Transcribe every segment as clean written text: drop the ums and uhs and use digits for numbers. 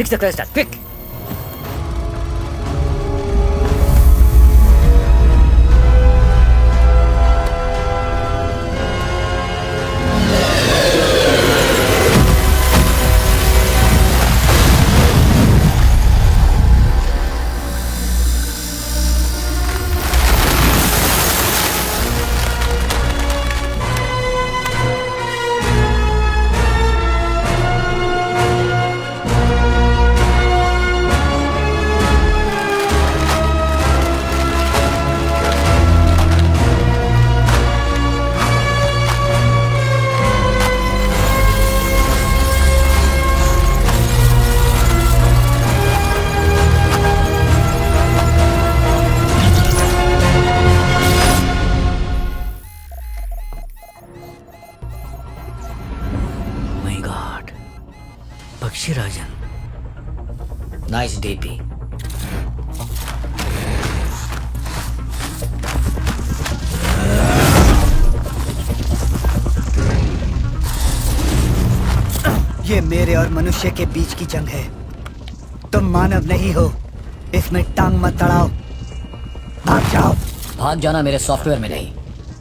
Fix the clear start, quick! Pakshirajan. Nice DP. ये मेरे और मनुष्य के बीच की जंग है। तुम मानव नहीं हो, इसमें टांग मत अड़ाओ। भाग जाओ। भाग जाना मेरे सॉफ्टवेयर में नहीं,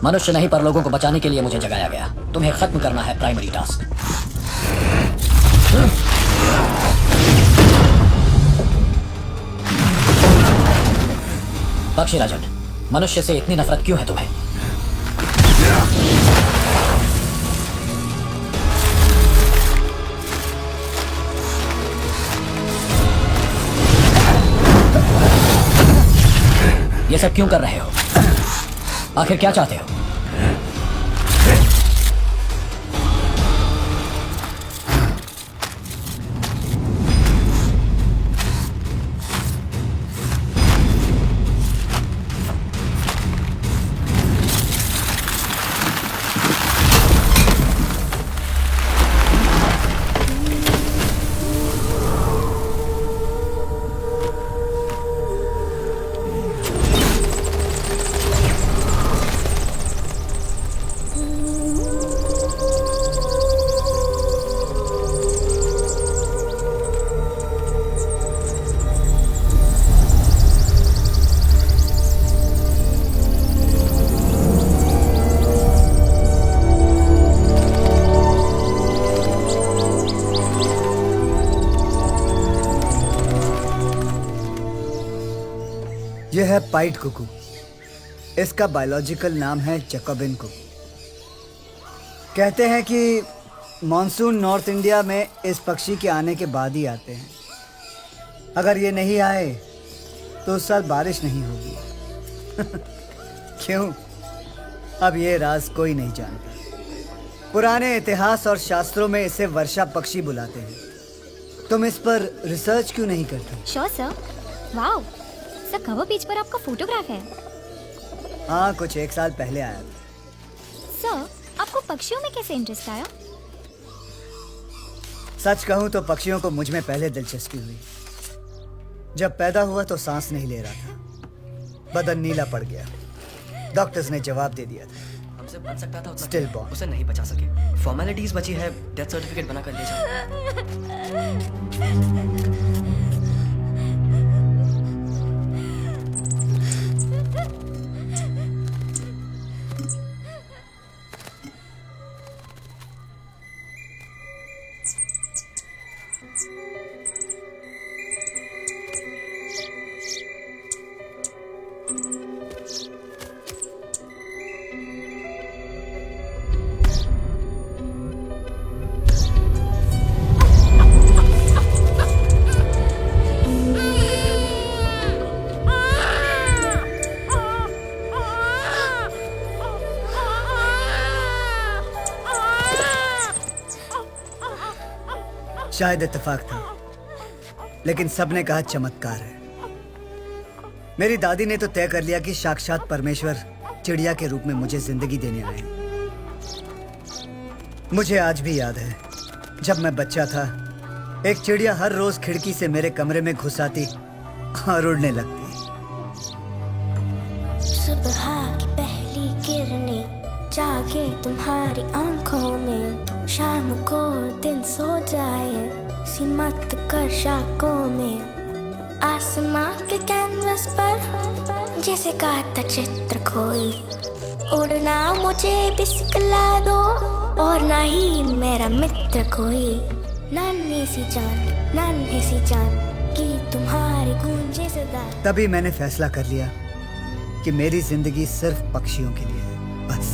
मनुष्य नहीं पर लोगों को बचाने के लिए मुझे जगाया गया। तुम्हें खत्म करना है प्राइमरी टास्क। पक्षीराजन, मनुष्य से इतनी नफरत क्यों है तुम्हें? ये सब क्यों कर रहे हो? आखिर क्या चाहते हो? यह है पाइट कुकू। इसका बायोलॉजिकल नाम है जैकोबिन कुकू। कहते हैं कि मॉनसून नॉर्थ इंडिया में इस पक्षी के आने के बाद ही आते हैं। अगर ये नहीं आए तो उस साल बारिश नहीं होगी। क्यों? अब ये राज कोई नहीं जानता। पुराने इतिहास और शास्त्रों में इसे वर्षा पक्षी बुलाते हैं। तुम इस पर रिसर्च क्यों नहीं करते? Sure sir. Wow sir, cover page पर आपका फोटोग्राफ है। हाँ, कुछ 1 साल पहले आया था। सर, आपको पक्षियों में कैसे इंटरेस्ट आया? सच कहूं तो पक्षियों को मुझ में पहले दिलचस्पी हुई। जब पैदा हुआ तो सांस नहीं ले रहा था, बदन नीला पड़ गया। डॉक्टर्स ने जवाब दे दिया था, हमसे बच सकता था उतना, स्टिल बॉर्न। उसे नहीं बचा सके। फॉर्मेलिटीज बची है, डेथ सर्टिफिकेट बनाकर ले जाओ। शायद इत्तेफाक था, लेकिन सबने कहा चमत्कार है। मेरी दादी ने तो तय कर लिया कि साक्षात परमेश्वर चिड़िया के रूप में मुझे जिंदगी देने आए हैं। मुझे आज भी याद है, जब मैं बच्चा था, एक चिड़िया हर रोज खिड़की से मेरे कमरे में घुस आती और उड़ने लगती। सुबह की पहली किरणें जागे तुम्हारी आंखों में, शाम को दिन सो जाए सी मत कर शाकों में। आसमां के कैनवस पर जैसे काता चित्र कोई। उड़ना मुझे भी सिखला दो और ना ही मेरा मित्र कोई। नन्ही सी जान कि तुम्हारी गूंजे सदा। तभी मैंने फैसला कर लिया कि मेरी जिंदगी सिर्फ पक्षियों के लिए है, बस।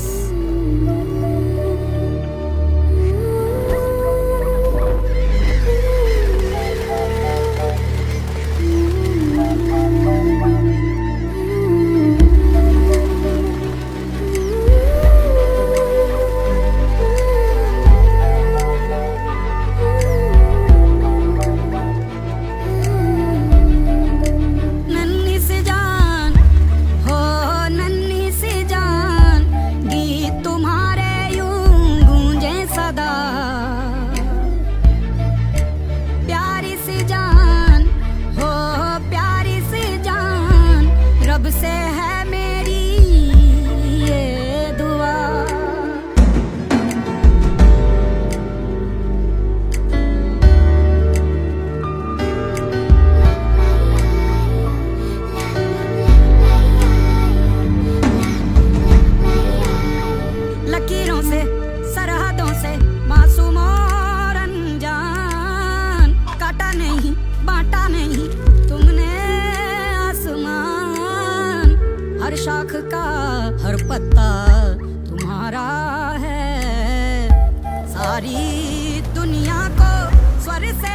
शाख का हर पत्ता तुम्हारा है। सारी दुनिया को स्वर से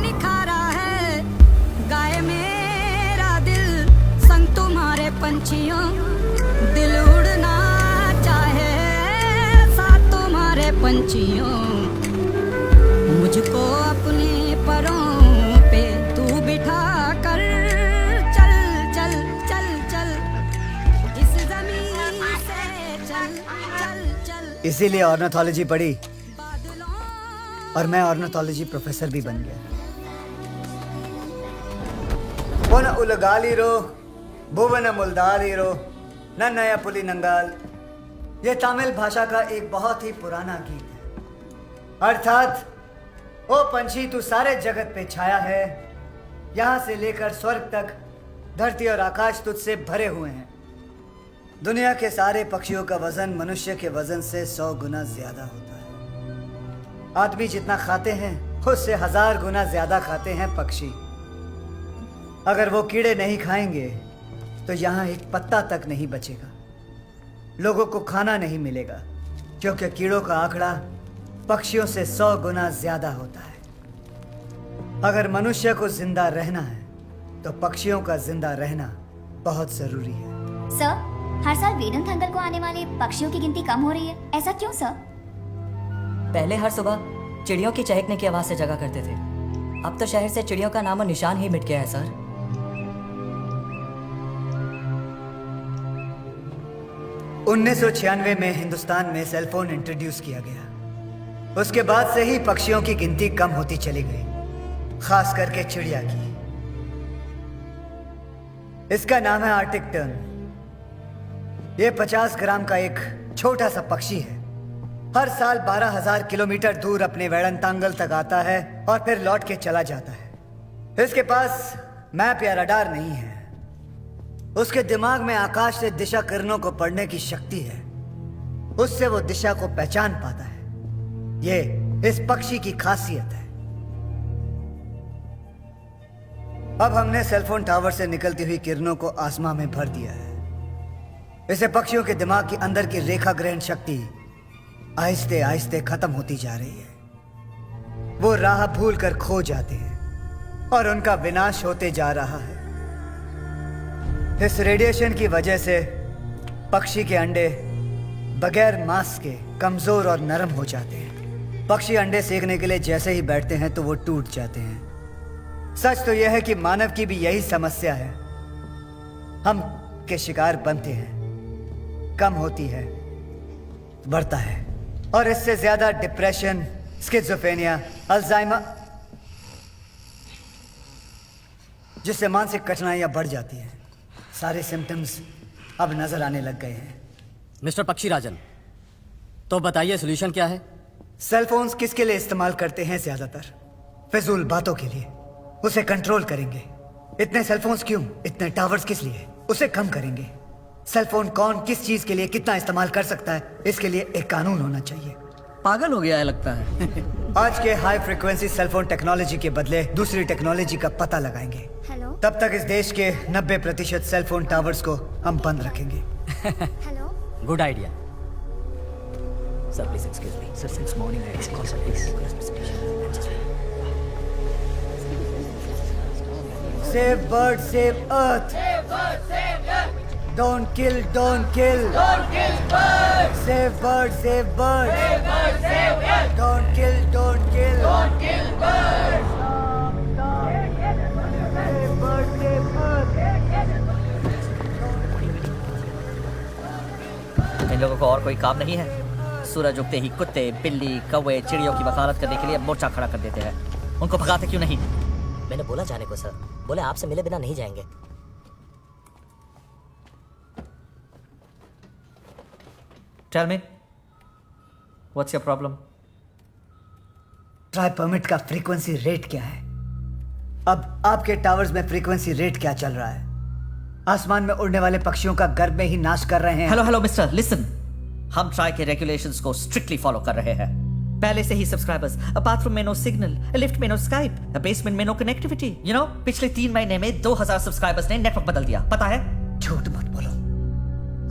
निखारा है। गाए मेरा दिल संग तुम्हारे पंछियों। दिल उड़ना चाहे साथ तुम्हारे पंछियों। मुझको अपने परों पे तू बिठा कर चल चल चल चल इस जमीन से चल चल चल। इसीलिए ऑर्निथोलॉजी पढ़ी और मैं ऑर्निथोलॉजी प्रोफेसर भी बन गया। पोन उलगालीरो भुवन मुल्दालीरो नन्नया पुली नंगाल। यह तमिल भाषा का एक बहुत ही पुराना गीत है। अर्थात ओ पंछी तू सारे जगत पे छाया है। यहां से लेकर स्वर्ग तक धरती और आकाश तुझसे भरे हुए हैं। दुनिया के सारे पक्षियों का वजन मनुष्य के वजन से 100 गुना ज्यादा होता है। आदमी जितना खाते हैं उससे 1000 गुना ज्यादा खाते हैं पक्षी। अगर वो कीड़े नहीं खाएंगे तो यहाँ एक पत्ता तक नहीं बचेगा। लोगों को खाना नहीं मिलेगा क्योंकि कीड़ों का आंकड़ा पक्षियों से 100 गुना ज्यादा होता है। अगर मनुष्य को जिंदा रहना है तो पक्षियों का जिंदा रहना बहुत जरूरी है। सर, हर साल वेदन थंगल को आने वाले पक्षियों की गिनती कम हो रही है, ऐसा क्यों सर? पहले हर सुबह चिड़ियों की चहकने की आवाज से जगा करते थे। अब तो शहर से चिड़ियों का नामो निशान ही मिट गया है सर। 1996 में हिंदुस्तान में सेलफोन इंट्रोड्यूस किया गया। उसके बाद से ही पक्षियों की गिनती कम होती चली गई, खास करके चिड़िया की। इसका नाम है आर्टिक टर्न। यह 50 ग्राम का एक छोटा सा पक्षी है। हर साल 12,000 किलोमीटर दूर अपने वेड़नतांगल तक आता है और फिर लौट के चला जाता है। इसके पास मैप या रडार नहीं है। उसके दिमाग में आकाश से दिशा किरणों को पढ़ने की शक्ति है। उससे वो दिशा को पहचान पाता है। ये इस पक्षी की खासियत है। अब हमने सेलफोन टावर से निकलती हुई किरणों को आसमां में भर दिया है। इसे पक्षियों के दिमाग के अंदर की रेखा ग्रहण शक्ति आहिस्ते आहिस्ते खत्म होती जा रही है। वो राह भूल कर खो जाते हैं और उनका विनाश होते जा रहा है। इस रेडिएशन की वजह से पक्षी के अंडे बगैर मांस के कमजोर और नरम हो जाते हैं। पक्षी अंडे सेकने के लिए जैसे ही बैठते हैं तो वो टूट जाते हैं। सच तो यह है कि मानव की भी यही समस्या है। हम के शिकार बनते हैं, कम होती है, बढ़ता है, और इससे ज्यादा डिप्रेशन, स्किज़ोफ्रेनिया, अल्जाइमर, जिससे मानसिक कठिनाइयां बढ़ जाती हैं। सारे सिम्टम्स अब नजर आने लग गए हैं। मिस्टर पक्षीराजन, तो बताइए सोल्यूशन क्या है? सेलफोन्स किसके लिए इस्तेमाल करते हैं ज्यादातर? फिजूल बातों के लिए उसे कंट्रोल करेंगे। इतने सेलफोन्स क्यों, इतने टावर्स किस लिए, उसे कम करेंगे। सेलफोन कौन किस चीज के लिए कितना इस्तेमाल कर सकता है, इसके लिए एक कानून होना चाहिए। पागल हो गया है लगता है। आज के हाई फ्रिक्वेंसी सेलफोन टेक्नोलॉजी के बदले दूसरी टेक्नोलॉजी का पता लगाएंगे। हेलो तब तक इस देश के 90% सेलफोन टावर्स को हम बंद रखेंगे। Hello good idea sir, please excuse me sir, since morning I call sir please. Save bird, save earth. Don't kill, don't kill. Save bird, save bird. Don't kill, don't kill. Save bird, save earth. इन लोगों को और कोई काम नहीं है? सूरज उगते ही कुत्ते, बिल्ली, कौवे, चिड़ियों की वकालत करने के लिए मोर्चा खड़ा कर देते हैं। उनको भगाते क्यों नहीं? मैंने बोला जाने को सर, बोले आपसे मिले बिना नहीं जाएंगे। Tell me, what's your problem? Try permit का फ्रीक्वेंसी रेट क्या है? अब आपके टावर्स में फ्रीक्वेंसी रेट क्या चल रहा है? आसमान में उड़ने वाले पक्षियों का गर्भ में ही नाश कर रहे हैं। Hello mister, listen. हम ट्राई के रेगुलेशंस को स्ट्रिक्टली फॉलो कर रहे हैं। पहले से ही सब्सक्राइबर्स, बाथरूम में नो सिग्नल, लिफ्ट में नो स्काइप, बेसमेंट में नो कनेक्टिविटी। यू नो, पिछले 3 महीने में 2000 सब्सक्राइबर्स ने नेटवर्क बदल दिया, पता है? झूठ मत बोलो।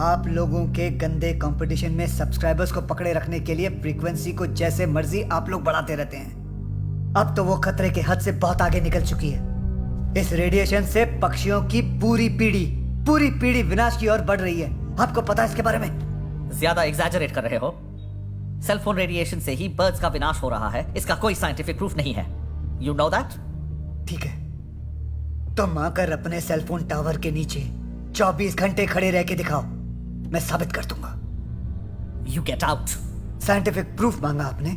आप लोगों के गंदे कंपटीशन में सब्सक्राइबर्स को पकड़े रखने के लिए फ्रीक्वेंसी को जैसे मर्जी आप लोग बढ़ाते रहते हैं। अब तो वो खतरे के हद से बहुत आगे निकल चुकी है। इस रेडिएशन से पक्षियों की पूरी पीढ़ी विनाश की ओर बढ़ रही है। आपको पता है इसके बारे में? ज्यादा एग्जैजरेट कर रहे हो। सेलफोन रेडिएशन से ही बर्ड्स का विनाश हो रहा है, इसका कोई साइंटिफिक प्रूफ नहीं है। You know that? ठीक है, तुम आकर अपने सेलफोन टावर के नीचे 24 घंटे खड़े रह के दिखाओ, मैं साबित कर दूंगा। You get out. Scientific proof मांगा आपने,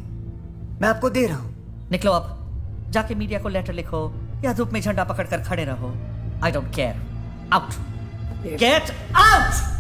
मैं आपको दे रहा हूं। निकलो अब, जाके मीडिया को लेटर लिखो या धूप में झंडा पकड़कर खड़े रहो। I don't care. Out, get out.